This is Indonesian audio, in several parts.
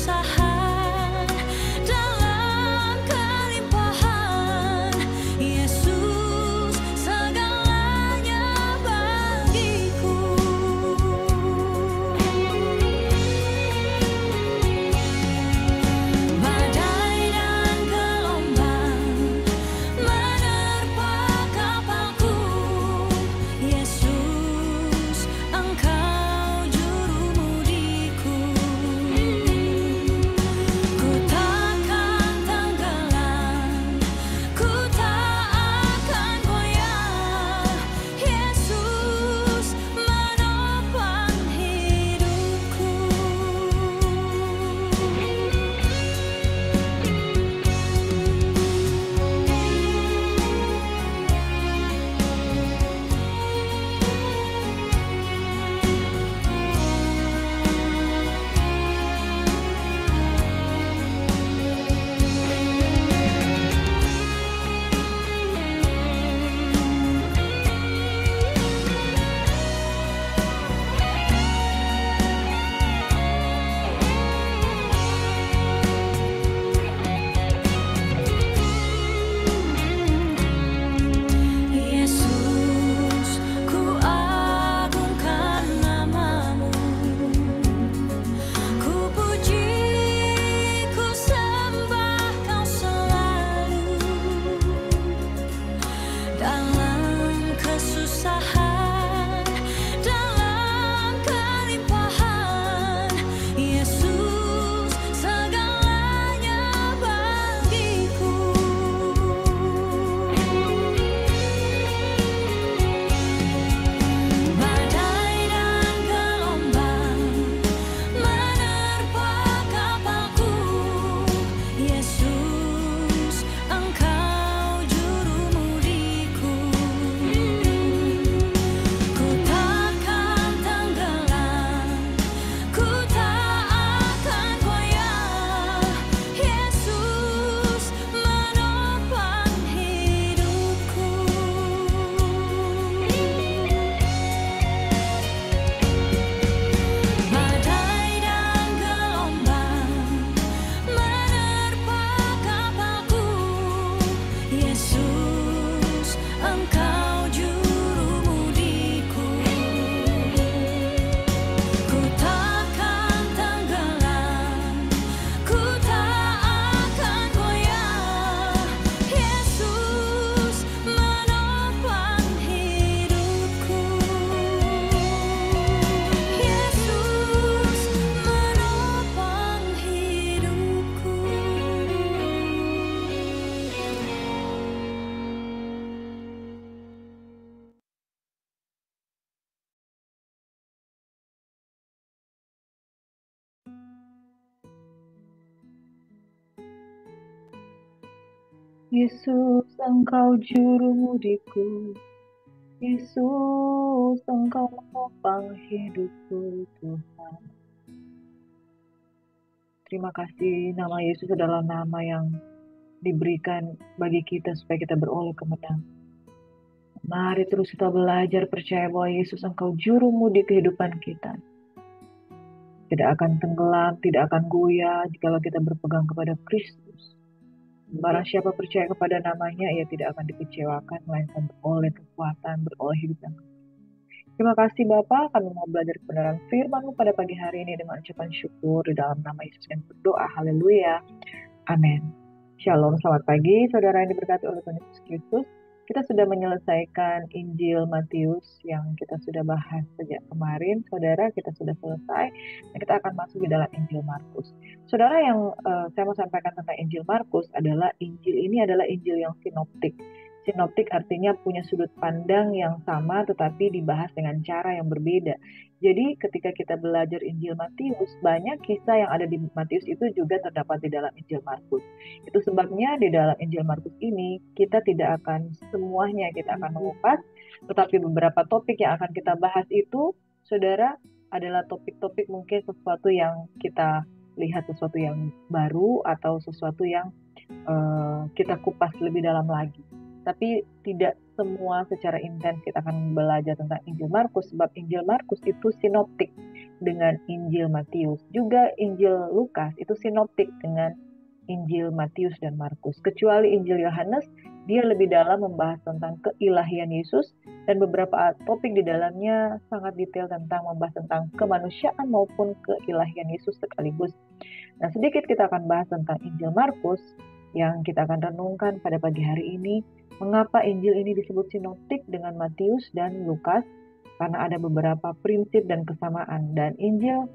kesusahan dalam kelimpahan. Yesus segalanya bagiku. Badai dan gelombang menerpa kapalku. Yesus, Engkau jurumudiku. Ku takkan tenggelam, ku tak akan goyah. Yesus menopang hidupku. Yesus, ku agungkan namamu. Ku puji, ku sembah Kau selalu. Dalam kesusahan, dalam kelimpahan, Yesus segalanya bagiku. Badai dan gelombang menerpa kapalku. Yesus, Engkau jurumudiku. Ku takkan tenggelam, ku tak akan goyah. Yesus menopang hidupku. Badai dan gelombang menerpa kapalku. Yesus, Engkau jurumudiku. Ku takkan tenggelam, ku tak akan goyah. Yesus menopang hidupku. Yesus menopang hidupku. Yesus, Engkau jurumudiku. Yesus, Engkau menopang hidupku, Tuhan. Terima kasih, nama Yesus adalah nama yang diberikan bagi kita supaya kita beroleh kemenangan. Mari terus kita belajar percaya bahwa Yesus Engkau jurumudi kehidupan kita. Tidak akan tenggelam, tidak akan goyah jikalau kita berpegang kepada Kristus. Barang siapa percaya kepada namanya, ia tidak akan dikecewakan, melainkan beroleh kekuatan, beroleh hidup yang kekal. Terima kasih Bapak, kami mau belajar kebenaran firman-Mu pada pagi hari ini dengan ucapan syukur di dalam nama Yesus yang berdoa. Haleluya. Amin. Shalom, selamat pagi saudara yang diberkati oleh Tuhan Yesus Kristus. Kita sudah menyelesaikan Injil Matius yang kita sudah bahas sejak kemarin. Saudara, kita sudah selesai dan kita akan masuk di dalam Injil Markus. Saudara, yang saya mau sampaikan tentang Injil Markus adalah Injil ini adalah Injil yang sinoptik. Sinoptik artinya punya sudut pandang yang sama tetapi dibahas dengan cara yang berbeda. Jadi ketika kita belajar Injil Matius, banyak kisah yang ada di Matius itu juga terdapat di dalam Injil Markus. Itu sebabnya di dalam Injil Markus ini kita tidak akan semuanya kita akan mengupas, tetapi beberapa topik yang akan kita bahas itu, saudara, adalah topik-topik mungkin sesuatu yang kita lihat sesuatu yang baru atau sesuatu yang kita kupas lebih dalam lagi. Tapi tidak semua secara intens kita akan belajar tentang Injil Markus, sebab Injil Markus itu sinoptik dengan Injil Matius. Juga Injil Lukas itu sinoptik dengan Injil Matius dan Markus. Kecuali Injil Yohanes, dia lebih dalam membahas tentang keilahian Yesus dan beberapa topik di dalamnya sangat detail tentang membahas tentang kemanusiaan maupun keilahian Yesus sekaligus. Nah, sedikit kita akan bahas tentang Injil Markus yang kita akan renungkan pada pagi hari ini. Mengapa Injil ini disebut sinoptik dengan Matius dan Lukas? Karena ada beberapa prinsip dan kesamaan. Dan Injil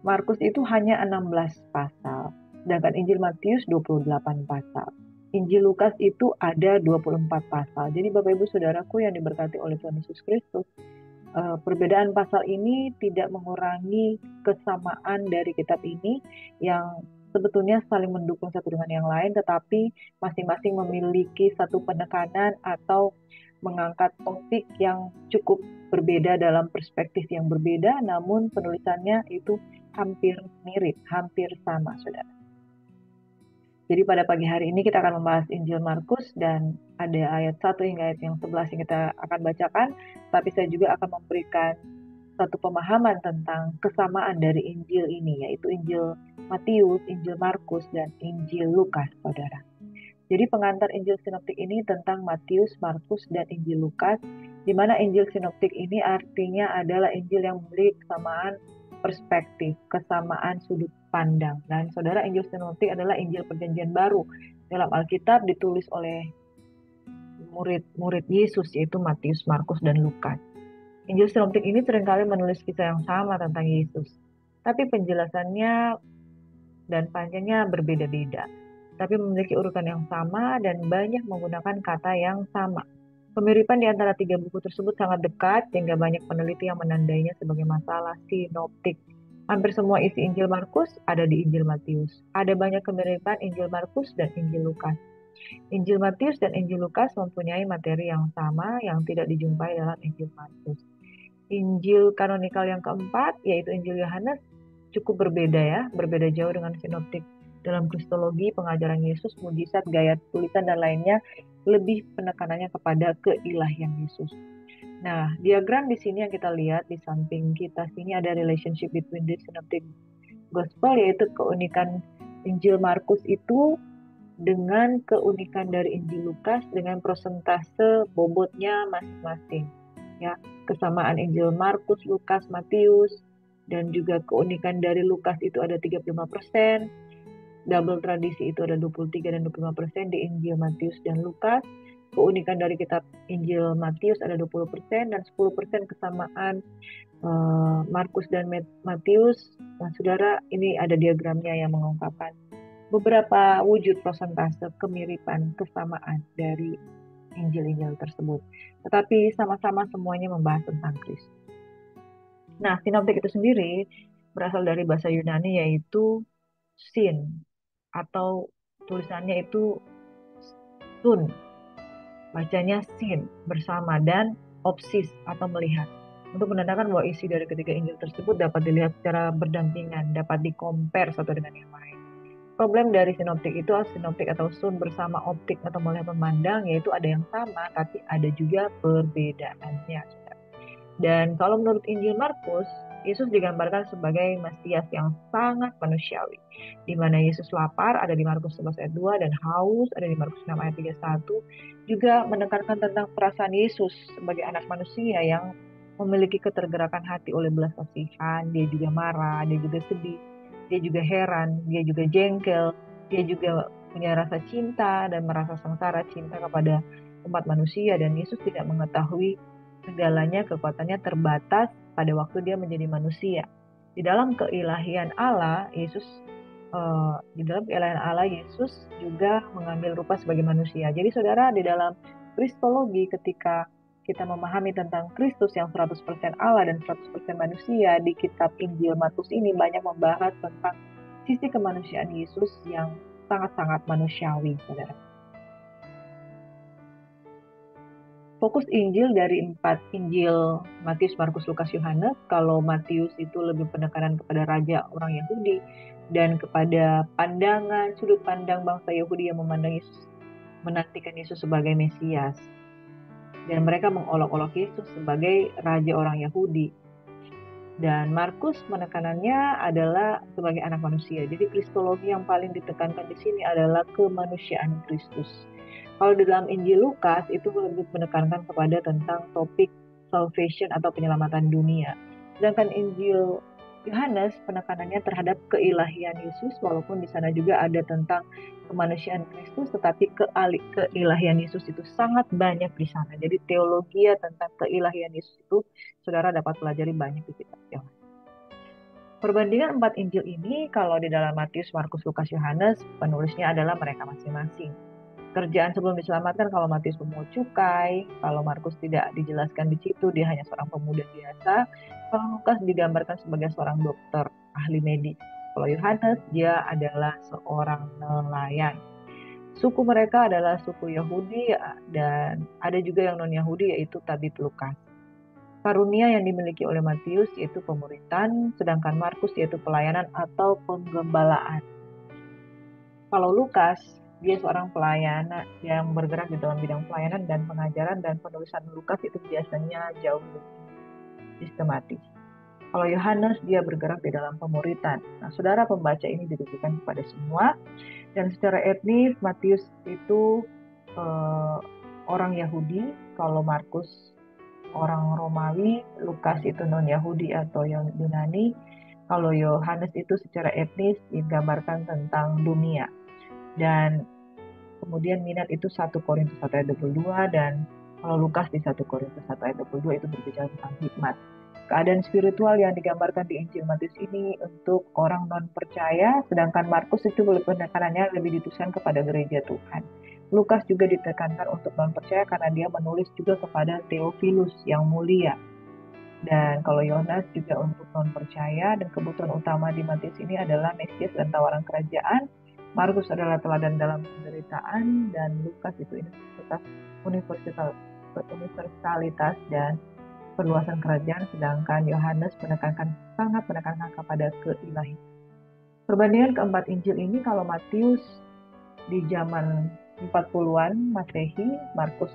Markus itu hanya 16 pasal, sedangkan Injil Matius 28 pasal. Injil Lukas itu ada 24 pasal. Jadi Bapak Ibu Saudaraku yang diberkati oleh Tuhan Yesus Kristus, perbedaan pasal ini tidak mengurangi kesamaan dari kitab ini yang sebetulnya saling mendukung satu dengan yang lain, tetapi masing-masing memiliki satu penekanan atau mengangkat topik yang cukup berbeda dalam perspektif yang berbeda, namun penulisannya itu hampir mirip, hampir sama, saudara. Jadi pada pagi hari ini kita akan membahas Injil Markus dan ada ayat 1 hingga ayat yang 11 yang kita akan bacakan, tapi saya juga akan memberikan satu pemahaman tentang kesamaan dari Injil ini, yaitu Injil Matius, Injil Markus, dan Injil Lukas, saudara. Jadi pengantar Injil sinoptik ini tentang Matius, Markus, dan Injil Lukas, di mana Injil sinoptik ini artinya adalah Injil yang memiliki kesamaan perspektif, kesamaan sudut pandang. Dan saudara, Injil sinoptik adalah Injil perjanjian baru dalam Alkitab ditulis oleh murid-murid Yesus, yaitu Matius, Markus, dan Lukas. Injil sinoptik ini seringkali menulis kisah yang sama tentang Yesus, tapi penjelasannya dan panjangnya berbeda-beda, tapi memiliki urutan yang sama dan banyak menggunakan kata yang sama. Pemiripan di antara tiga buku tersebut sangat dekat, sehingga banyak peneliti yang menandainya sebagai masalah sinoptik. Hampir semua isi Injil Markus ada di Injil Matius. Ada banyak kemiripan Injil Markus dan Injil Lukas. Injil Matius dan Injil Lukas mempunyai materi yang sama yang tidak dijumpai dalam Injil Markus. Injil kanonikal yang keempat, yaitu Injil Yohanes, cukup berbeda ya, berbeda jauh dengan sinoptik. Dalam kristologi, pengajaran Yesus, mujizat, gaya tulisan, dan lainnya, lebih penekanannya kepada keilahian Yesus. Nah, diagram di sini yang kita lihat, di samping kita sini ada relationship between the synoptic gospel, yaitu keunikan Injil Markus itu dengan keunikan dari Injil Lukas dengan persentase bobotnya masing-masing. Ya, kesamaan Injil Markus, Lukas, Matius, dan juga keunikan dari Lukas itu ada 35%, double tradisi itu ada 23 dan 25% di Injil Matius dan Lukas. Keunikan dari kitab Injil Matius ada 20% dan 10% kesamaan Markus dan Matius. Nah, saudara, ini ada diagramnya yang mengungkapkan beberapa wujud persentase kemiripan kesamaan dari Injil-Injil tersebut. Tetapi sama-sama semuanya membahas tentang Kristus. Nah, sinoptik itu sendiri berasal dari bahasa Yunani yaitu sin, atau tulisannya itu sun, bacanya sin, bersama, dan opsis atau melihat, untuk menandakan bahwa isi dari ketiga Injil tersebut dapat dilihat secara berdampingan, dapat dikompar satu dengan yang lain. Problem dari sinoptik itu, sinoptik atau sun bersama optik atau melihat memandang, yaitu ada yang sama tapi ada juga perbedaannya. Dan kalau menurut Injil Markus, Yesus digambarkan sebagai Mesias yang sangat manusiawi, di mana Yesus lapar ada di Markus 11 ayat 2 dan haus ada di Markus 6 ayat 31, juga menekankan tentang perasaan Yesus sebagai anak manusia yang memiliki ketergerakan hati oleh belas kasihan. Dia juga marah, dia juga sedih, dia juga heran, dia juga jengkel, dia juga punya rasa cinta dan merasa sengsara cinta kepada umat manusia, dan Yesus tidak mengetahui segalanya, kekuatannya terbatas pada waktu dia menjadi manusia. Di dalam keilahian Allah, Yesus juga mengambil rupa sebagai manusia. Jadi saudara, di dalam kristologi, ketika kita memahami tentang Kristus yang 100% Allah dan 100% manusia, di kitab Injil Markus ini banyak membahas tentang sisi kemanusiaan Yesus yang sangat-sangat manusiawi, saudara. Fokus Injil dari 4 Injil, Matius, Markus, Lukas, Yohanes. Kalau Matius itu lebih penekanan kepada raja orang Yahudi dan kepada pandangan, sudut pandang bangsa Yahudi yang memandang Yesus menantikan Yesus sebagai Mesias. Dan mereka mengolok-olok Yesus sebagai raja orang Yahudi. Dan Markus menekanannya adalah sebagai anak manusia. Jadi kristologi yang paling ditekankan di sini adalah kemanusiaan Kristus. Kalau di dalam Injil Lukas itu lebih menekankan kepada tentang topik salvation atau penyelamatan dunia. Sedangkan Injil Yohanes penekanannya terhadap keilahian Yesus, walaupun di sana juga ada tentang kemanusiaan Kristus, tetapi keilahian Yesus itu sangat banyak di sana. Jadi teologi tentang keilahian Yesus itu saudara dapat pelajari banyak di kitab Yohanes. Perbandingan 4 Injil ini, kalau di dalam Matius, Markus, Lukas, Yohanes, penulisnya adalah mereka masing-masing. Kerjaan sebelum diselamatkan, kalau Matius pemungut cukai, kalau Markus tidak dijelaskan di situ, dia hanya seorang pemuda biasa. Kalau Lukas digambarkan sebagai seorang dokter, ahli medis. Kalau Yohanes, dia adalah seorang nelayan. Suku mereka adalah suku Yahudi dan ada juga yang non-Yahudi, yaitu tabib Lukas. Karunia yang dimiliki oleh Matius yaitu pemuritan, sedangkan Markus yaitu pelayanan atau penggembalaan. Kalau Lukas, dia seorang pelayan yang bergerak di dalam bidang pelayanan dan pengajaran, dan penulisan Lukas itu biasanya jauh lebih sistematis. Kalau Yohanes, dia bergerak di dalam pemuritan. Nah, saudara pembaca ini ditujukan kepada semua, dan secara etnis Matius itu orang Yahudi, kalau Markus orang Romawi, Lukas itu non-Yahudi atau yang Yunani, kalau Yohanes itu secara etnis digambarkan tentang dunia. Dan kemudian minat itu 1 Korintus 1 ayat 22, dan kalau Lukas di 1 Korintus 1 ayat 22 itu berbicara tentang hikmat. Keadaan spiritual yang digambarkan di Injil Matius ini untuk orang non-percaya, sedangkan Markus itu penekanannya lebih ditujukan kepada gereja Tuhan. Lukas juga ditekankan untuk non-percaya karena dia menulis juga kepada Theophilus yang mulia. Dan kalau Yohanes juga untuk non-percaya, dan kebutuhan utama di Matius ini adalah Mesias dan tawaran kerajaan. Markus adalah teladan dalam penderitaan, dan Lukas itu universalitas dan perluasan kerajaan, sedangkan Yohanes sangat menekankan kepada keilahian. Perbandingan keempat Injil ini, kalau Matius di zaman 40-an Masehi, Markus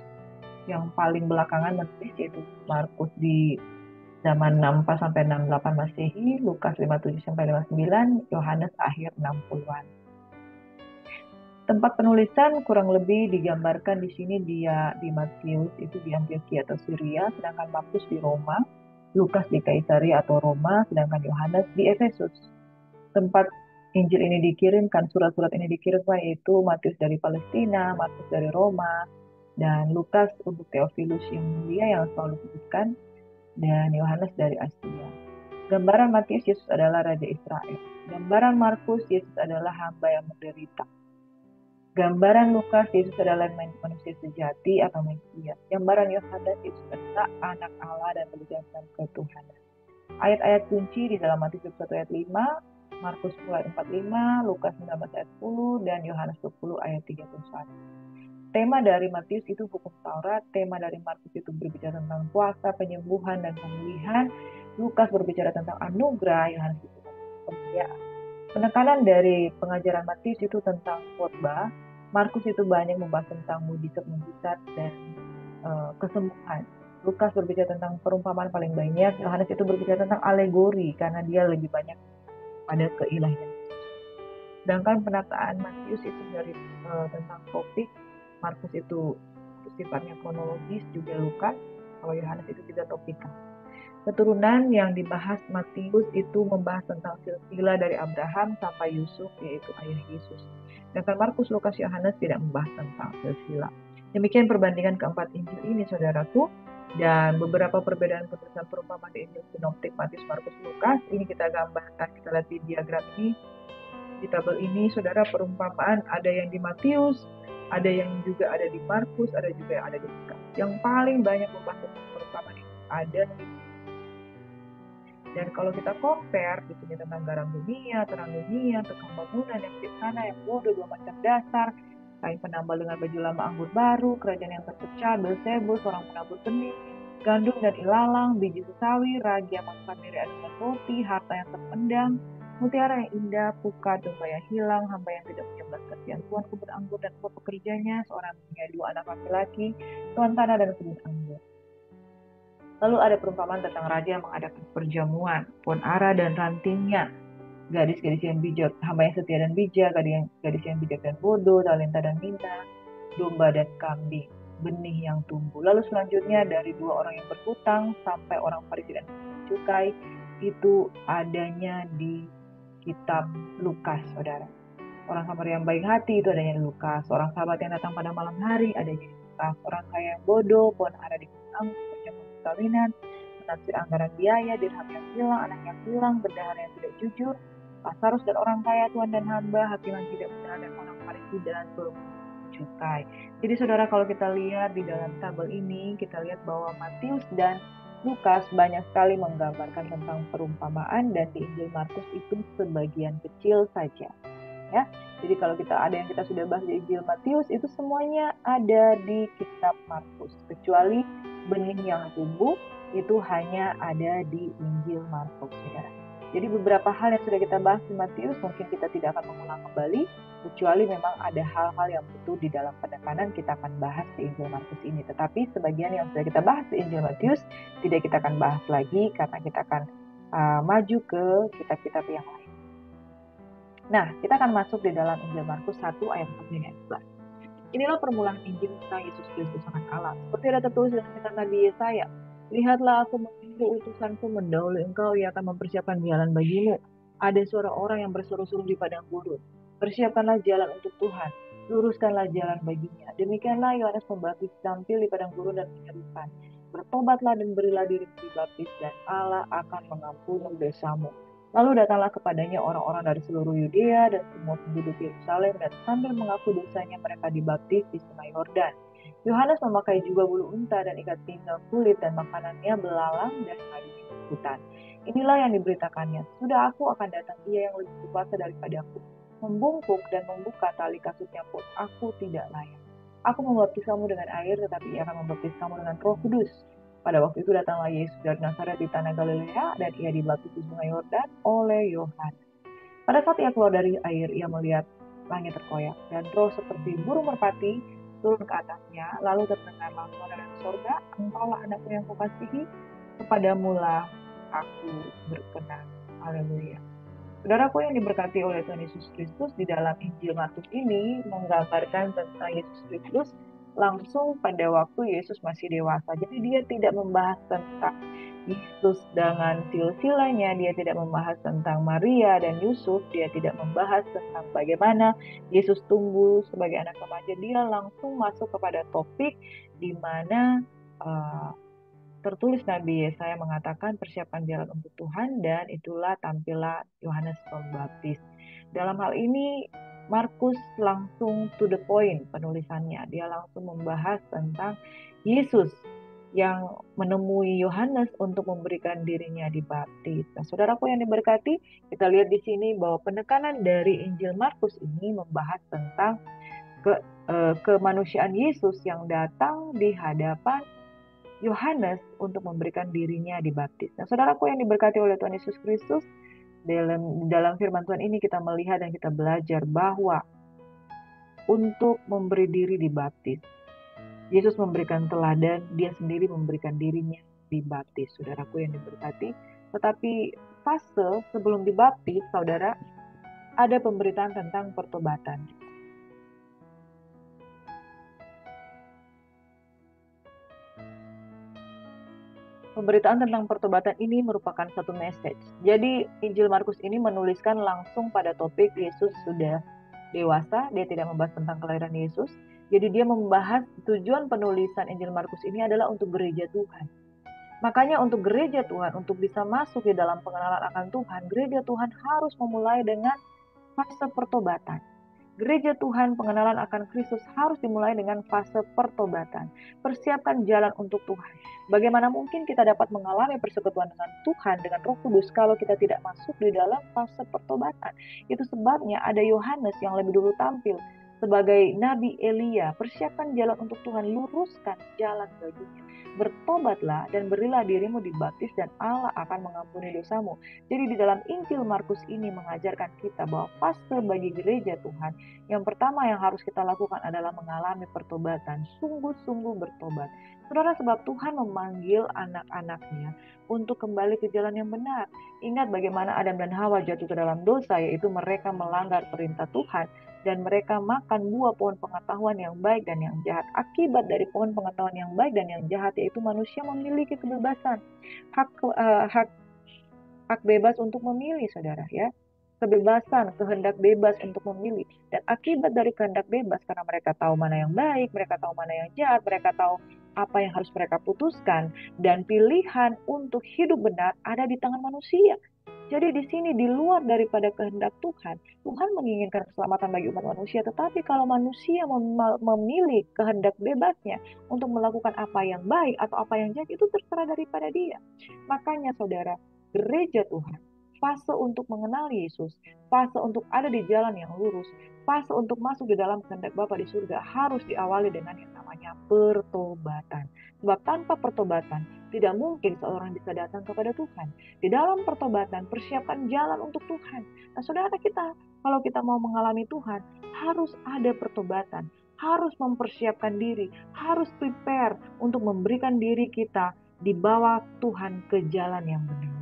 yang paling belakangan menulis yaitu Markus di zaman 64 sampai 68 Masehi, Lukas 57 sampai 59, Yohanes akhir 60-an. Tempat penulisan kurang lebih digambarkan di sini, dia di Matius itu di Antioquia atau Syria, sedangkan Markus di Roma, Lukas di Kaisaria atau Roma, sedangkan Yohanes di Efesus. Tempat Injil ini dikirimkan, surat-surat ini dikirimkan yaitu Matius dari Palestina, Markus dari Roma, dan Lukas untuk Theophilus yang mulia yang selalu disebutkan, dan Yohanes dari Asia. Gambaran Matius, Yesus adalah Raja Israel. Gambaran Markus, Yesus adalah hamba yang menderita. Gambaran Lukas, Yesus adalah manusia sejati atau Mesias. Gambaran Yohanes, Yesus adalah anak Allah dan berjalan ketuhanan. Ayat-ayat kunci di dalam Matius 1 ayat 5, Markus 10 ayat 45, Lukas 19 ayat 10, dan Yohanes 20 ayat 31. Tema dari Matius itu hukum Taurat, tema dari Markus itu berbicara tentang puasa, penyembuhan, dan pemulihan. Lukas berbicara tentang anugerah, Yohanes itu tentang kemuliaan. Penekanan dari pengajaran Matius itu tentang khotbah, Markus itu banyak membahas tentang mujizat-mujizat dan kesembuhan. Lukas berbicara tentang perumpamaan paling banyak, Yohanes itu berbicara tentang alegori karena dia lebih banyak pada keilahian. Sedangkan penataan Matius itu dari tentang topik, Markus itu sifatnya kronologis, juga Lukas, kalau Yohanes itu juga topikal. Keturunan yang dibahas Matius itu membahas tentang silsilah dari Abraham sampai Yusuf, yaitu ayah Yesus. Sedangkan Markus, Lukas, Yohanes tidak membahas tentang silsilah. Demikian perbandingan keempat Injil ini, saudaraku. Dan beberapa perbedaan penulisan perumpamaan di Injil Sinoptik Matius, Markus, Lukas. Ini kita gambarkan, kita lihat di diagram ini. Di tabel ini, saudara, perumpamaan ada yang di Matius, ada yang juga ada di Markus, ada juga yang ada di Lukas. Yang paling banyak membahas tentang perumpamaan ini ada di. Dan kalau kita compare di sini tentang garam dunia, terang dunia, tukang bangunan yang di sana, yang bodoh, 2 macam dasar, kain penambal dengan baju lama anggur baru, kerajaan yang terpecah, Belzebul, seorang penabur benih, gandum dan ilalang, biji sesawi, ragi yang makan mirip dengan roti, harta yang terpendam, Mutiara yang indah, pukat, domba yang hilang, hamba yang tidak punya belas kasihan, Tuhan kebun anggur dan semua pekerjanya, seorang punya 2 anak laki-laki, tuan tanah dan kebun anggur. Lalu ada perumpamaan tentang raja yang mengadakan perjamuan, pohon ara dan rantingnya, gadis-gadis yang bijak, hamba yang setia dan bijak, gadis yang bijak dan bodoh, talenta dan minta, domba dan kambing, benih yang tumbuh. Lalu selanjutnya dari 2 orang yang berhutang sampai orang Farisi dan cukai, itu adanya di kitab Lukas, saudara. Orang Samaria yang baik hati itu adanya di Lukas. Orang sahabat yang datang pada malam hari adanya di Lukas. Orang kaya yang bodoh, pohon ara di anggur, perjamuan perkawinan, menafsir anggaran biaya, dirham yang hilang, anak yang hilang, bendahara yang tidak jujur, Lazarus dan orang kaya, tuan dan hamba, hakim yang tidak benar, dan orang Farisi dan cukai. Jadi saudara, kalau kita lihat di dalam tabel ini, kita lihat bahwa Matius dan Lukas banyak sekali menggambarkan tentang perumpamaan, dan di Injil Markus itu sebagian kecil saja. Ya, jadi kalau ada yang kita sudah bahas di Injil Matius, itu semuanya ada di kitab Markus, kecuali benih yang tumbuh itu hanya ada di Injil Markus, saudara. Jadi beberapa hal yang sudah kita bahas di Matius mungkin kita tidak akan mengulang kembali, kecuali memang ada hal-hal yang butuh di dalam penekanan, kita akan bahas di Injil Markus ini. Tetapi sebagian yang sudah kita bahas di Injil Matius tidak kita akan bahas lagi, karena kita akan maju ke kitab-kitab yang lain. Nah, kita akan masuk di dalam Injil Markus 1 ayat 14. Inilah permulaan Injil tentang Yesus Kristus anak Allah. Seperti ada tertulis dalam kitab Nabi Yesaya, lihatlah aku mengirim utusanku mendahului engkau, ia akan mempersiapkan jalan bagimu. Ada suara orang yang berseru-seru di padang gurun, persiapkanlah jalan untuk Tuhan, luruskanlah jalan baginya. Demikianlah Yohanes Pembaptis tampil di padang gurun dan menyerukan, bertobatlah dan berilah dirimu dibaptis, dan Allah akan mengampuni dosamu. Lalu datanglah kepadanya orang-orang dari seluruh Yudea dan semua penduduk Yerusalem, dan sambil mengaku dosanya mereka dibaptis di Sungai Yordan. Yohanes memakai juga bulu unta dan ikat pinggang kulit, dan makanannya belalang dan madu hutan. Inilah yang diberitakannya, sudah aku akan datang ia yang lebih berkuasa daripadaku, membungkuk dan membuka tali kasutnya pun aku tidak layak. Aku membaptis kamu dengan air, tetapi ia akan membaptis kamu dengan Roh Kudus. Pada waktu itu datanglah Yesus dari Nazaret di tanah Galilea, dan ia dibaptis di Sungai Yordan oleh Yohanes. Pada saat ia keluar dari air, ia melihat langit terkoyak, dan roh seperti burung merpati turun ke atasnya. Lalu terdengarlah suara dari surga, engkaulah anakku yang kukasihi, kepadamulah aku berkenan. Haleluya. Saudaraku yang diberkati oleh Tuhan Yesus Kristus, di dalam Injil Markus ini menggambarkan tentang Yesus Kristus langsung pada waktu Yesus masih dewasa. Jadi dia tidak membahas tentang Yesus dengan silsilanya, dia tidak membahas tentang Maria dan Yusuf, dia tidak membahas tentang bagaimana Yesus tumbuh sebagai anak remaja. Dia langsung masuk kepada topik di mana tertulis Nabi Yesaya mengatakan persiapan jalan untuk Tuhan, dan itulah tampillah Yohanes Pembaptis. Dalam hal ini Markus langsung to the point penulisannya. Dia langsung membahas tentang Yesus yang menemui Yohanes untuk memberikan dirinya dibaptis. Nah, saudaraku yang diberkati, kita lihat di sini bahwa penekanan dari Injil Markus ini membahas tentang kemanusiaan Yesus yang datang di hadapan Yohanes untuk memberikan dirinya dibaptis. Nah, saudaraku yang diberkati oleh Tuhan Yesus Kristus, dalam firman Tuhan ini kita melihat dan kita belajar bahwa untuk memberi diri dibaptis, Yesus memberikan teladan, dia sendiri memberikan dirinya dibaptis, saudaraku yang diberkati. Tetapi fase sebelum dibaptis, saudara, ada pemberitaan tentang pertobatan. Pemberitaan tentang pertobatan ini merupakan satu message. Jadi Injil Markus ini menuliskan langsung pada topik Yesus sudah dewasa, dia tidak membahas tentang kelahiran Yesus. Jadi dia membahas tujuan penulisan Injil Markus ini adalah untuk gereja Tuhan. Makanya untuk gereja Tuhan, untuk bisa masuk di dalam pengenalan akan Tuhan, gereja Tuhan harus memulai dengan fase pertobatan. Gereja Tuhan, pengenalan akan Kristus harus dimulai dengan fase pertobatan. Persiapkan jalan untuk Tuhan. Bagaimana mungkin kita dapat mengalami persekutuan dengan Tuhan, dengan Roh Kudus, kalau kita tidak masuk di dalam fase pertobatan? Itu sebabnya ada Yohanes yang lebih dulu tampil. Sebagai Nabi Elia, persiapkan jalan untuk Tuhan, luruskan jalan baginya. Bertobatlah dan berilah dirimu dibaptis dan Allah akan mengampuni dosamu. Jadi di dalam Injil Markus ini mengajarkan kita bahwa fase bagi gereja Tuhan, yang pertama yang harus kita lakukan adalah mengalami pertobatan, sungguh-sungguh bertobat. Saudara, sebab Tuhan memanggil anak-anaknya untuk kembali ke jalan yang benar. Ingat bagaimana Adam dan Hawa jatuh ke dalam dosa, yaitu mereka melanggar perintah Tuhan dan mereka makan buah pohon pengetahuan yang baik dan yang jahat. Akibat dari pohon pengetahuan yang baik dan yang jahat, yaitu manusia memiliki kebebasan, hak bebas untuk memilih, saudara, ya. Kebebasan, kehendak bebas untuk memilih. Dan akibat dari kehendak bebas, karena mereka tahu mana yang baik, mereka tahu mana yang jahat, mereka tahu apa yang harus mereka putuskan, dan pilihan untuk hidup benar ada di tangan manusia. Jadi di sini di luar daripada kehendak Tuhan, Tuhan menginginkan keselamatan bagi umat manusia, tetapi kalau manusia memilih kehendak bebasnya untuk melakukan apa yang baik atau apa yang jahat, itu terserah daripada dia. Makanya saudara, gereja Tuhan, fase untuk mengenal Yesus, fase untuk ada di jalan yang lurus, fase untuk masuk di dalam kehendak Bapa di surga harus diawali dengan yang namanya pertobatan. Sebab tanpa pertobatan, tidak mungkin seorang bisa datang kepada Tuhan. Di dalam pertobatan, persiapkan jalan untuk Tuhan. Nah, saudara, kalau kita mau mengalami Tuhan, harus ada pertobatan, harus mempersiapkan diri, harus prepare untuk memberikan diri kita dibawa Tuhan ke jalan yang benar.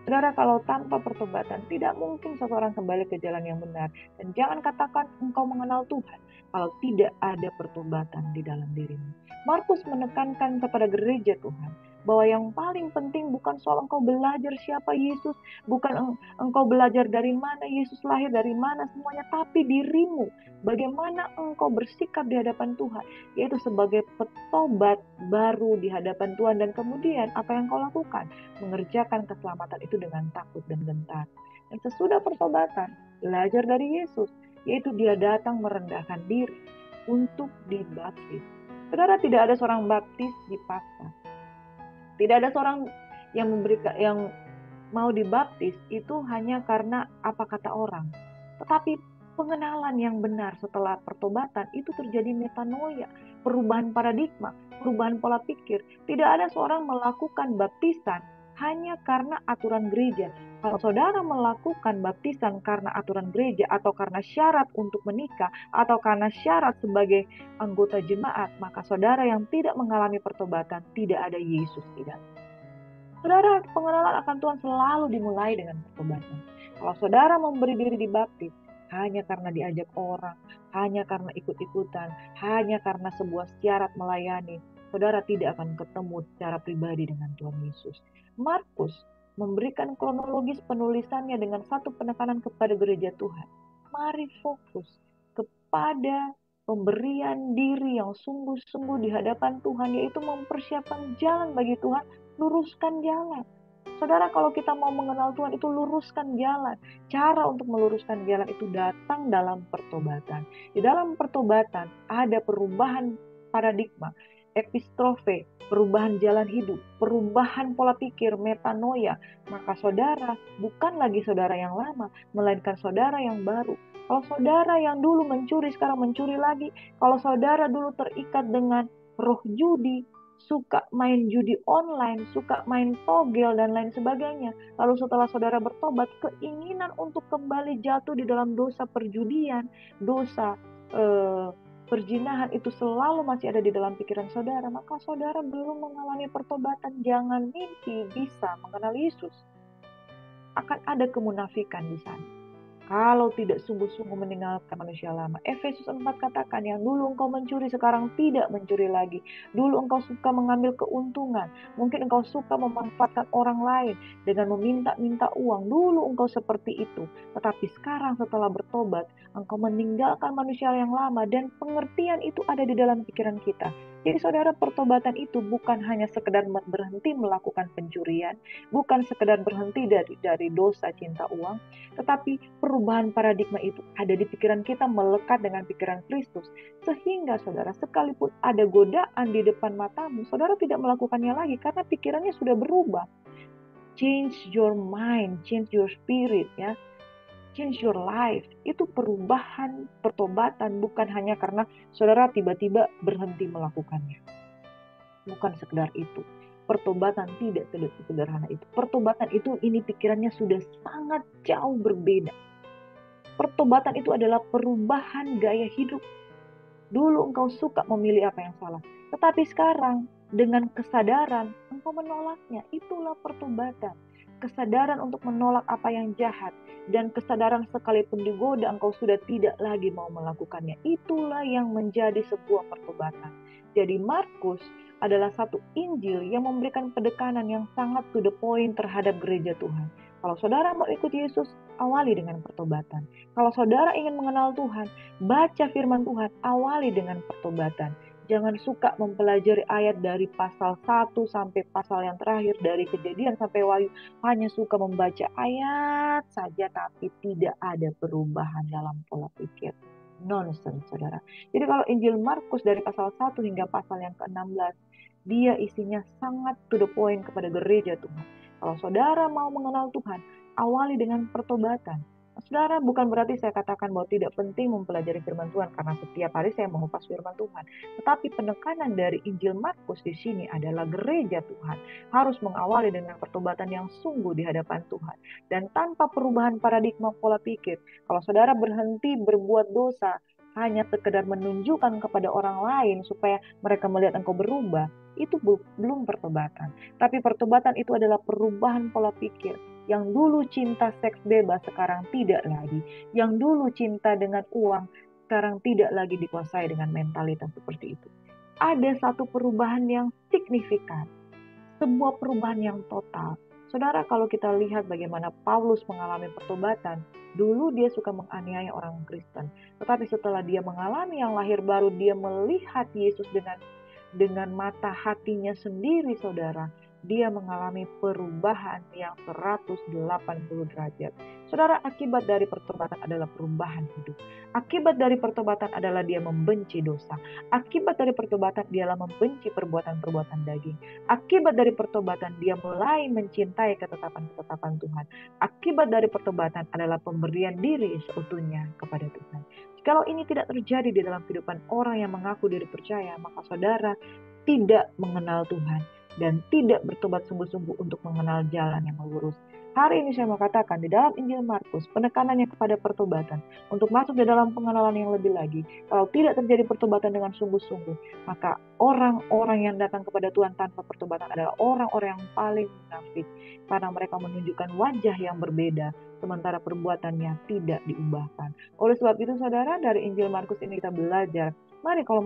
Saudara, kalau tanpa pertobatan, tidak mungkin seseorang kembali ke jalan yang benar. Dan jangan katakan engkau mengenal Tuhan kalau tidak ada pertobatan di dalam dirimu. Markus menekankan kepada gereja Tuhan bahwa yang paling penting bukan soal engkau belajar siapa Yesus, bukan engkau belajar dari mana Yesus lahir, dari mana semuanya, tapi dirimu. Bagaimana engkau bersikap di hadapan Tuhan, yaitu sebagai petobat baru di hadapan Tuhan. Dan kemudian apa yang kau lakukan? Mengerjakan keselamatan itu dengan takut dan gentar. Dan sesudah pertobatan, belajar dari Yesus, yaitu dia datang merendahkan diri untuk dibaptis. Saudara, tidak ada seorang baptis dipaksa. Tidak ada seorang yang mau dibaptis itu hanya karena apa kata orang. Tetapi pengenalan yang benar setelah pertobatan itu terjadi metanoia, perubahan paradigma, perubahan pola pikir. Tidak ada seorang melakukan baptisan hanya karena aturan gereja. Kalau saudara melakukan baptisan karena aturan gereja atau karena syarat untuk menikah atau karena syarat sebagai anggota jemaat, maka saudara yang tidak mengalami pertobatan, tidak ada Yesus di dalam. Saudara, pengenalan akan Tuhan selalu dimulai dengan pertobatan. Kalau saudara memberi diri dibaptis hanya karena diajak orang, hanya karena ikut-ikutan, hanya karena sebuah syarat melayani, saudara tidak akan ketemu secara pribadi dengan Tuhan Yesus. Markus memberikan kronologis penulisannya dengan satu penekanan kepada gereja Tuhan. Mari fokus kepada pemberian diri yang sungguh-sungguh di hadapan Tuhan, yaitu mempersiapkan jalan bagi Tuhan, luruskan jalan. Saudara, kalau kita mau mengenal Tuhan itu luruskan jalan. Cara untuk meluruskan jalan itu datang dalam pertobatan. Di dalam pertobatan ada perubahan paradigma, epistrofe, perubahan jalan hidup, perubahan pola pikir, metanoia. Maka saudara bukan lagi saudara yang lama, melainkan saudara yang baru. Kalau saudara yang dulu mencuri, sekarang mencuri lagi. Kalau saudara dulu terikat dengan roh judi, suka main judi online, suka main togel, dan lain sebagainya. Lalu setelah saudara bertobat, keinginan untuk kembali jatuh di dalam dosa perjudian, dosa perzinahan itu selalu masih ada di dalam pikiran saudara, maka saudara belum mengalami pertobatan. Jangan mimpi bisa mengenal Yesus. Akan ada kemunafikan di sana kalau tidak sungguh-sungguh meninggalkan manusia lama. Efesus 4 katakan, yang dulu engkau mencuri sekarang tidak mencuri lagi. Dulu engkau suka mengambil keuntungan. Mungkin engkau suka memanfaatkan orang lain dengan meminta-minta uang. Dulu engkau seperti itu. Tetapi sekarang setelah bertobat, engkau meninggalkan manusia yang lama, dan pengertian itu ada di dalam pikiran kita. Jadi saudara, pertobatan itu bukan hanya sekedar berhenti melakukan pencurian, bukan sekedar berhenti dari dosa cinta uang, tetapi perubahan paradigma itu ada di pikiran kita, melekat dengan pikiran Kristus. Sehingga saudara, sekalipun ada godaan di depan matamu, saudara tidak melakukannya lagi karena pikirannya sudah berubah. Change your mind, change your spirit, ya. change your life. Itu perubahan, pertobatan, bukan hanya karena saudara tiba-tiba berhenti melakukannya. Bukan sekedar itu. Pertobatan tidak sederhana itu. Pertobatan itu ini pikirannya sudah sangat jauh berbeda. Pertobatan itu adalah perubahan gaya hidup. Dulu engkau suka memilih apa yang salah, tetapi sekarang dengan kesadaran engkau menolaknya. Itulah pertobatan. Kesadaran untuk menolak apa yang jahat dan kesadaran sekalipun digoda engkau sudah tidak lagi mau melakukannya. Itulah yang menjadi sebuah pertobatan. Jadi Markus adalah satu Injil yang memberikan penekanan yang sangat to the point terhadap gereja Tuhan. Kalau saudara mau ikut Yesus, awali dengan pertobatan. Kalau saudara ingin mengenal Tuhan, baca firman Tuhan, awali dengan pertobatan. Jangan suka mempelajari ayat dari pasal 1 sampai pasal yang terakhir, dari Kejadian sampai Wahyu. Hanya suka membaca ayat saja, tapi tidak ada perubahan dalam pola pikir. Nonsense, saudara. Jadi kalau Injil Markus dari pasal 1 hingga pasal yang ke-16, dia isinya sangat to the point kepada gereja Tuhan. Kalau saudara mau mengenal Tuhan, awali dengan pertobatan. Saudara, bukan berarti saya katakan bahwa tidak penting mempelajari firman Tuhan karena setiap hari saya mengupas firman Tuhan. Tetapi penekanan dari Injil Markus di sini adalah gereja Tuhan harus mengawali dengan pertobatan yang sungguh di hadapan Tuhan. Dan tanpa perubahan paradigma pola pikir, kalau saudara berhenti berbuat dosa hanya sekedar menunjukkan kepada orang lain supaya mereka melihat engkau berubah, itu belum pertobatan. Tapi pertobatan itu adalah perubahan pola pikir. Yang dulu cinta seks bebas sekarang tidak lagi. Yang dulu cinta dengan uang sekarang tidak lagi dikuasai dengan mentalitas seperti itu. Ada satu perubahan yang signifikan. Sebuah perubahan yang total. Saudara, kalau kita lihat bagaimana Paulus mengalami pertobatan, dulu dia suka menganiaya orang Kristen. Tetapi setelah dia mengalami yang lahir baru, dia melihat Yesus dengan mata hatinya sendiri, saudara. Dia mengalami perubahan yang 180 derajat. Saudara, akibat dari pertobatan adalah perubahan hidup. Akibat dari pertobatan adalah dia membenci dosa. Akibat dari pertobatan dialah membenci perbuatan-perbuatan daging. Akibat dari pertobatan dia mulai mencintai ketetapan-ketetapan Tuhan. Akibat dari pertobatan adalah pemberian diri seutuhnya kepada Tuhan. Kalau ini tidak terjadi di dalam kehidupan orang yang mengaku diri percaya, maka saudara tidak mengenal Tuhan dan tidak bertobat sungguh-sungguh untuk mengenal jalan yang lurus. Hari ini saya mau katakan di dalam Injil Markus, penekanannya kepada pertobatan untuk masuk di dalam pengenalan yang lebih lagi. Kalau tidak terjadi pertobatan dengan sungguh-sungguh, maka orang-orang yang datang kepada Tuhan tanpa pertobatan adalah orang-orang yang paling munafik karena mereka menunjukkan wajah yang berbeda sementara perbuatannya tidak diubahkan. Oleh sebab itu saudara, dari Injil Markus ini kita belajar, mari kalau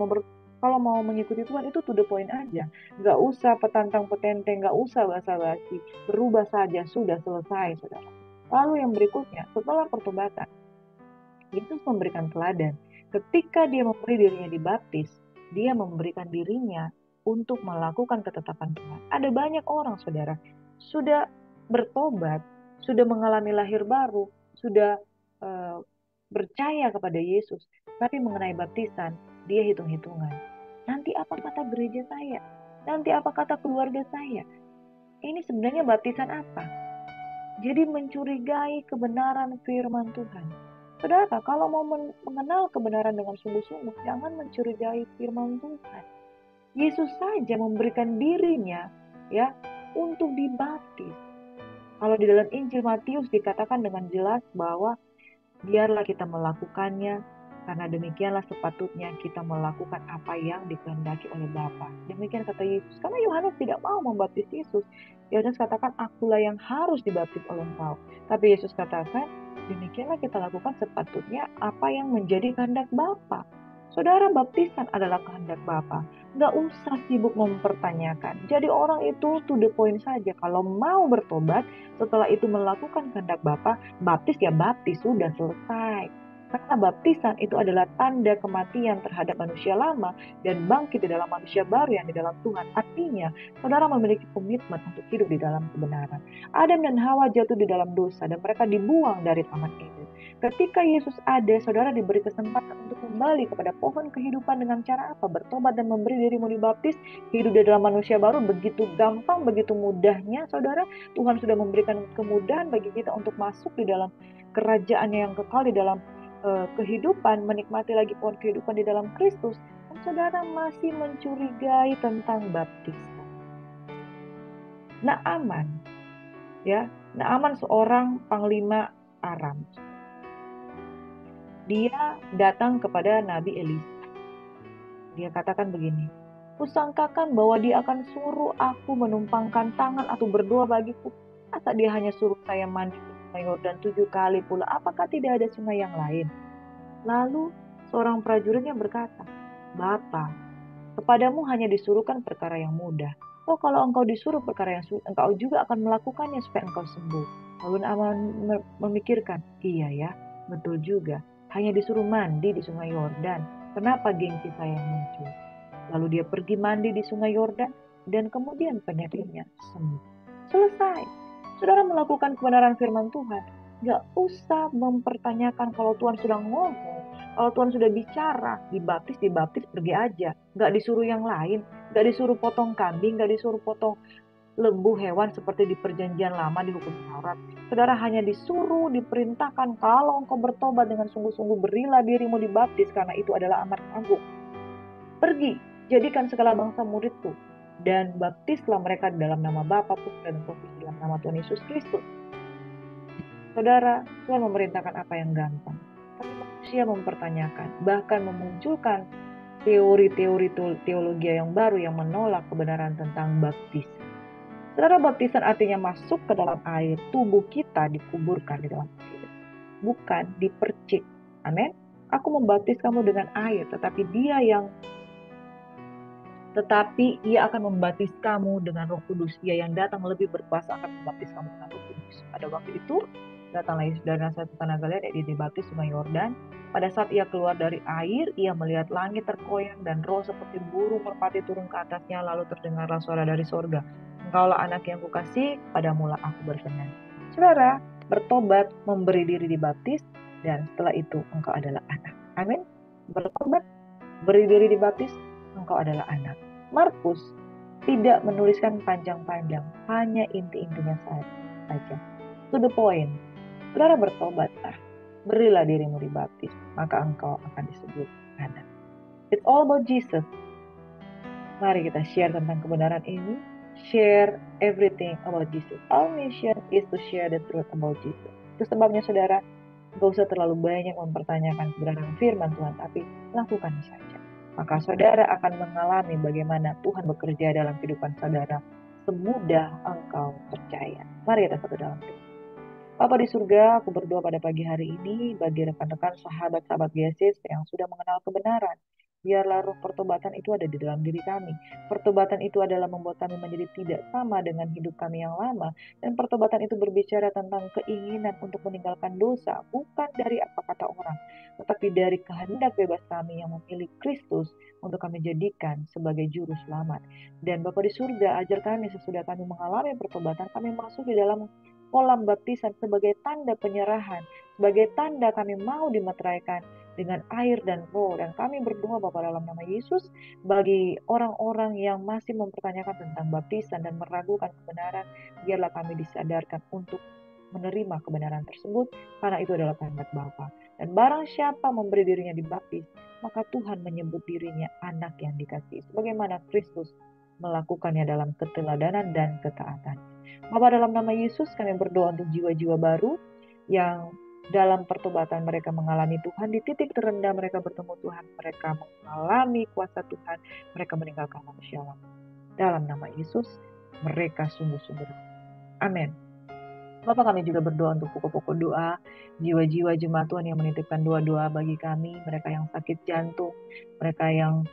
mau mengikuti Tuhan itu to the point aja. Gak usah petantang-petenteng, gak usah basa-basi. Berubah saja, sudah selesai, saudara. Lalu yang berikutnya, setelah pertobatan, Yesus memberikan teladan. Ketika dia memberi dirinya dibaptis, dia memberikan dirinya untuk melakukan ketetapan Tuhan. Ada banyak orang, saudara, sudah bertobat, sudah mengalami lahir baru, sudah percaya kepada Yesus, tapi mengenai baptisan, dia hitung-hitungan. Nanti apa kata gereja saya? Nanti apa kata keluarga saya? Ini sebenarnya baptisan apa? Jadi mencurigai kebenaran firman Tuhan. Saudara, kalau mau mengenal kebenaran dengan sungguh-sungguh, jangan mencurigai firman Tuhan. Yesus saja memberikan dirinya ya untuk dibaptis. Kalau di dalam Injil Matius dikatakan dengan jelas bahwa biarlah kita melakukannya, karena demikianlah sepatutnya kita melakukan apa yang dikehendaki oleh Bapa. Demikian kata Yesus. Karena Yohanes tidak mau membaptis Yesus. Yohanes katakan, akulah yang harus dibaptis oleh engkau. Tapi Yesus katakan, demikianlah kita lakukan sepatutnya apa yang menjadi kehendak Bapa. Saudara, baptisan adalah kehendak Bapa. Gak usah sibuk mempertanyakan. Jadi orang itu to the point saja. Kalau mau bertobat, setelah itu melakukan kehendak Bapa, baptis ya baptis, sudah selesai. Karena baptisan itu adalah tanda kematian terhadap manusia lama dan bangkit di dalam manusia baru yang di dalam Tuhan. Artinya, saudara memiliki komitmen untuk hidup di dalam kebenaran. Adam dan Hawa jatuh di dalam dosa dan mereka dibuang dari Taman Eden. Ketika Yesus ada, saudara diberi kesempatan untuk kembali kepada pohon kehidupan dengan cara apa? Bertobat dan memberi dirimu dibaptis, hidup di dalam manusia baru. Begitu gampang, begitu mudahnya, saudara. Tuhan sudah memberikan kemudahan bagi kita untuk masuk di dalam kerajaannya yang kekal di dalam kehidupan, menikmati lagi pohon kehidupan di dalam Kristus, dan saudara masih mencurigai tentang baptisan. Naaman, ya, Naaman seorang panglima Aram. Dia datang kepada Nabi Elisa. Dia katakan begini, "Kusangkakan bahwa dia akan suruh aku menumpangkan tangan atau berdoa bagiku. Masa dia hanya suruh saya mandi di sungai Yordan 7 kali pula? Apakah tidak ada sungai yang lain?" Lalu seorang prajuritnya berkata, "Bapa, kepadamu hanya disuruhkan perkara yang mudah. Oh, kalau engkau disuruh perkara yang sulit, engkau juga akan melakukannya supaya engkau sembuh." Lalu Naaman memikirkan, iya ya, betul juga. Hanya disuruh mandi di sungai Yordan. Kenapa gengsi saya muncul? Lalu dia pergi mandi di sungai Yordan dan kemudian penyakitnya sembuh. Selesai. Saudara melakukan kebenaran firman Tuhan. Gak usah mempertanyakan kalau Tuhan sudah ngomong. Kalau Tuhan sudah bicara, dibaptis, pergi aja. Gak disuruh yang lain. Gak disuruh potong kambing, gak disuruh potong lembu hewan seperti di perjanjian lama di hukum Taurat. Saudara hanya disuruh, diperintahkan, kalau engkau bertobat dengan sungguh-sungguh, berilah dirimu dibaptis karena itu adalah amat agung. Pergi, jadikan segala bangsa muridku, dan baptislah mereka dalam nama Bapa, Putra, dan Roh Kudus dalam nama Tuhan Yesus Kristus. Saudara, Tuhan memerintahkan apa yang gampang, tapi manusia mempertanyakan, bahkan memunculkan teori-teori teologi yang baru yang menolak kebenaran tentang baptisan. Saudara, baptisan artinya masuk ke dalam air, tubuh kita dikuburkan di dalam air, bukan dipercik. Amin. Aku membaptis kamu dengan air, tetapi ia akan membaptis kamu dengan Roh Kudus. Ia yang datang lebih berkuasa akan membaptis kamu dengan Roh Kudus. Pada waktu itu, datanglah Yesus dari Nazaret ke tanah Galilea, dia dibaptis sungai Yordan. Pada saat ia keluar dari air, ia melihat langit terkoyak dan roh seperti burung merpati turun ke atasnya, lalu terdengarlah suara dari sorga, "Engkaulah anak yang kukasihi, padamulah aku berkenan." Saudara, bertobat, memberi diri dibaptis, dan setelah itu engkau adalah anak. Amin. Bertobat, beri diri dibaptis, engkau adalah anak. Markus tidak menuliskan panjang-panjang, hanya inti-intinya saja. To the point. Saudara bertobatlah, berilah dirimu dibaptis, maka engkau akan disebut anak. It's all about Jesus. Mari kita share tentang kebenaran ini. Share everything about Jesus. Our mission is to share the truth about Jesus. Itu sebabnya saudara, gak usah terlalu banyak mempertanyakan kebenaran firman Tuhan, tapi lakukan saja. Maka saudara akan mengalami bagaimana Tuhan bekerja dalam kehidupan saudara semudah engkau percaya. Mari kita satu dalam doa. Bapa di surga, aku berdoa pada pagi hari ini bagi rekan-rekan sahabat-sahabat Yesus yang sudah mengenal kebenaran. Biarlah roh pertobatan itu ada di dalam diri kami. Pertobatan itu adalah membuat kami menjadi tidak sama dengan hidup kami yang lama. Dan pertobatan itu berbicara tentang keinginan untuk meninggalkan dosa, bukan dari apa kata orang, tetapi dari kehendak bebas kami yang memilih Kristus untuk kami jadikan sebagai juru selamat. Dan Bapa di surga, ajar kami sesudah kami mengalami pertobatan, kami masuk di dalam kolam baptisan sebagai tanda penyerahan, sebagai tanda kami mau dimeteraikan dengan air dan roh. Dan kami berdoa Bapa dalam nama Yesus, bagi orang-orang yang masih mempertanyakan tentang baptisan dan meragukan kebenaran, biarlah kami disadarkan untuk menerima kebenaran tersebut, karena itu adalah kehendak Bapa. Dan barang siapa memberi dirinya dibaptis, maka Tuhan menyebut dirinya anak yang dikasihi, sebagaimana Kristus melakukannya dalam keteladanan dan ketaatan. Bapa, dalam nama Yesus kami berdoa untuk jiwa-jiwa baru yang dalam pertobatan mereka mengalami Tuhan, di titik terendah mereka bertemu Tuhan, mereka mengalami kuasa Tuhan, mereka meninggalkan manusia lama. Dalam nama Yesus, mereka sungguh-sungguh. Amin. Bapak, kami juga berdoa untuk pokok-pokok doa, jiwa-jiwa jemaat Tuhan yang menitipkan doa-doa bagi kami, mereka yang sakit jantung, mereka yang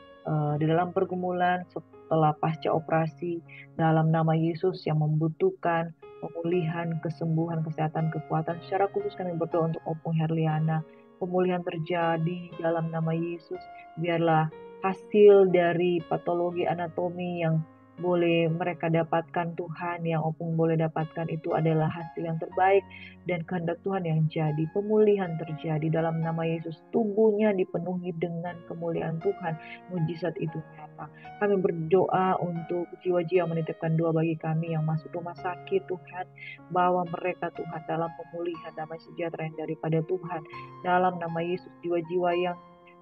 di dalam pergumulan setelah pasca operasi, dalam nama Yesus yang membutuhkan pemulihan, kesembuhan, kesehatan, kekuatan. Secara khusus kami berdoa untuk Opung Herliana, pemulihan terjadi dalam nama Yesus. Biarlah hasil dari patologi anatomi yang boleh mereka dapatkan Tuhan, yang opung boleh dapatkan itu adalah hasil yang terbaik dan kehendak Tuhan yang jadi. Pemulihan terjadi dalam nama Yesus, tubuhnya dipenuhi dengan kemuliaan Tuhan, mujizat itu nyata. Kami berdoa untuk jiwa-jiwa menitipkan doa bagi kami yang masuk rumah sakit. Tuhan, bawa mereka Tuhan dalam pemulihan damai sejahtera yang daripada Tuhan. Dalam nama Yesus, jiwa-jiwa yang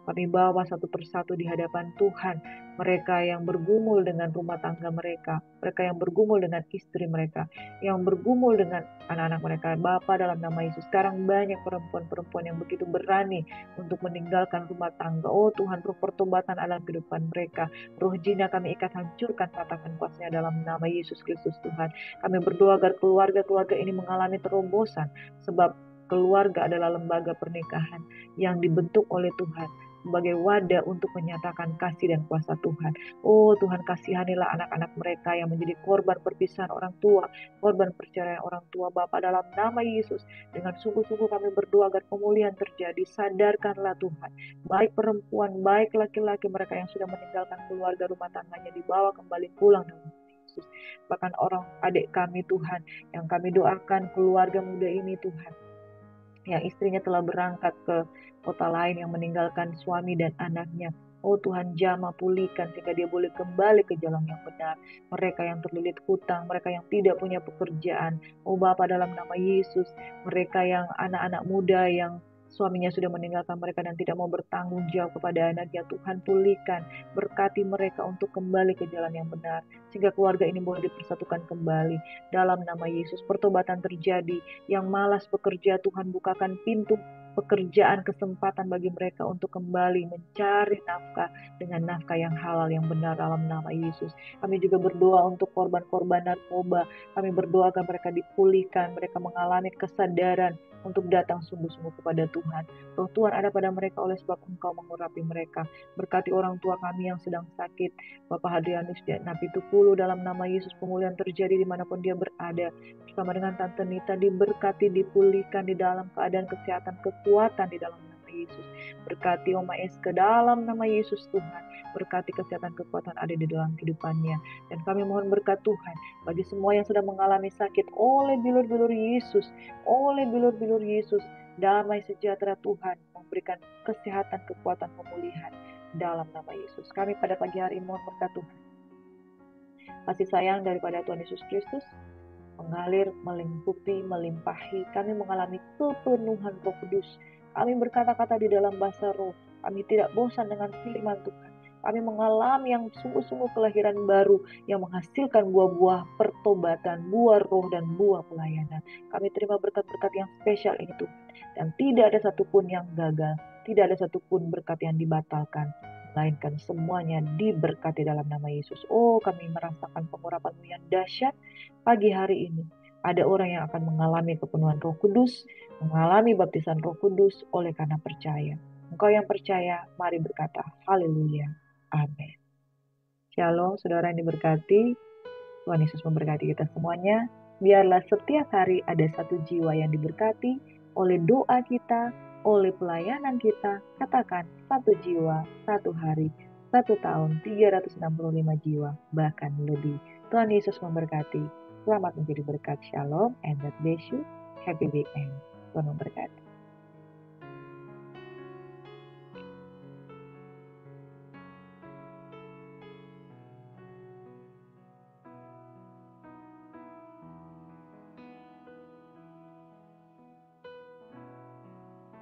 kami bawa satu persatu di hadapan Tuhan. Mereka yang bergumul dengan rumah tangga mereka, mereka yang bergumul dengan istri mereka, yang bergumul dengan anak-anak mereka. Bapa, dalam nama Yesus, sekarang banyak perempuan-perempuan yang begitu berani untuk meninggalkan rumah tangga. Oh Tuhan, roh pertobatan dalam kehidupan mereka. Roh jina kami ikat, hancurkan, patahkan kuasanya dalam nama Yesus Kristus Tuhan. Kami berdoa agar keluarga-keluarga ini mengalami terobosan, sebab keluarga adalah lembaga pernikahan yang dibentuk oleh Tuhan sebagai wadah untuk menyatakan kasih dan kuasa Tuhan. Oh Tuhan, kasihanilah anak-anak mereka yang menjadi korban perpisahan orang tua, korban perceraian orang tua. Bapa, dalam nama Yesus, dengan sungguh-sungguh kami berdoa agar pemulihan terjadi. Sadarkanlah Tuhan, baik perempuan, baik laki-laki mereka yang sudah meninggalkan keluarga rumah tangganya, dibawa kembali pulang dalam Yesus. Bahkan orang adik kami Tuhan, yang kami doakan keluarga muda ini Tuhan, yang istrinya telah berangkat ke kota lain, yang meninggalkan suami dan anaknya. Oh Tuhan, jamah pulihkan sehingga dia boleh kembali ke jalan yang benar. Mereka yang terlilit hutang, mereka yang tidak punya pekerjaan. Oh Bapa, dalam nama Yesus, mereka yang anak-anak muda yang suaminya sudah meninggalkan mereka dan tidak mau bertanggung jawab kepada anaknya, Tuhan pulihkan, berkati mereka untuk kembali ke jalan yang benar, sehingga keluarga ini boleh dipersatukan kembali. Dalam nama Yesus, pertobatan terjadi. Yang malas bekerja, Tuhan bukakan pintu pekerjaan, kesempatan bagi mereka untuk kembali mencari nafkah dengan nafkah yang halal, yang benar, dalam nama Yesus. Kami juga berdoa untuk korban-korban narkoba. Kami berdoa agar mereka dipulihkan, mereka mengalami kesadaran untuk datang sungguh-sungguh kepada Tuhan. Roh Tuhan ada pada mereka oleh sebab Engkau mengurapi mereka. Berkati orang tua kami yang sedang sakit, Bapak Hadrianus dan Nabi Tukulu, dalam nama Yesus pemulihan terjadi dimanapun dia berada. Bersama dengan Tante Nita, diberkati, dipulihkan di dalam keadaan kesehatan, kekuatan di dalam nama Yesus. Berkati Oma Es ke dalam nama Yesus Tuhan. Berkati kesehatan, kekuatan ada di dalam kehidupannya. Dan kami mohon berkat Tuhan bagi semua yang sedang mengalami sakit oleh bilur-bilur Yesus, oleh bilur-bilur Yesus. Damai sejahtera Tuhan memberikan kesehatan, kekuatan, pemulihan dalam nama Yesus. Kami pada pagi hari mohon berkat Tuhan. Kasih sayang daripada Tuhan Yesus Kristus mengalir, melingkupi, melimpahi. Kami mengalami kepenuhan Roh Kudus. Kami berkata-kata di dalam bahasa roh. Kami tidak bosan dengan firman Tuhan. Kami mengalami yang sungguh-sungguh kelahiran baru yang menghasilkan buah-buah pertobatan, buah roh, dan buah pelayanan. Kami terima berkat-berkat yang spesial ini Tuhan. Dan tidak ada satupun yang gagal. Tidak ada satupun berkat yang dibatalkan, melainkan semuanya diberkati dalam nama Yesus. Oh, kami merasakan pengurapan yang dahsyat pagi hari ini. Ada orang yang akan mengalami kepenuhan Roh Kudus, mengalami baptisan Roh Kudus oleh karena percaya. Engkau yang percaya, mari berkata, haleluya, amin. Shalom, saudara yang diberkati. Tuhan Yesus memberkati kita semuanya. Biarlah setiap hari ada satu jiwa yang diberkati oleh doa kita, oleh pelayanan kita. Katakan, satu jiwa, satu hari, satu tahun, 365 jiwa, bahkan lebih. Tuhan Yesus memberkati. Selamat menjadi berkat. Shalom and God bless you. Happy weekend. Tuhan memberkati.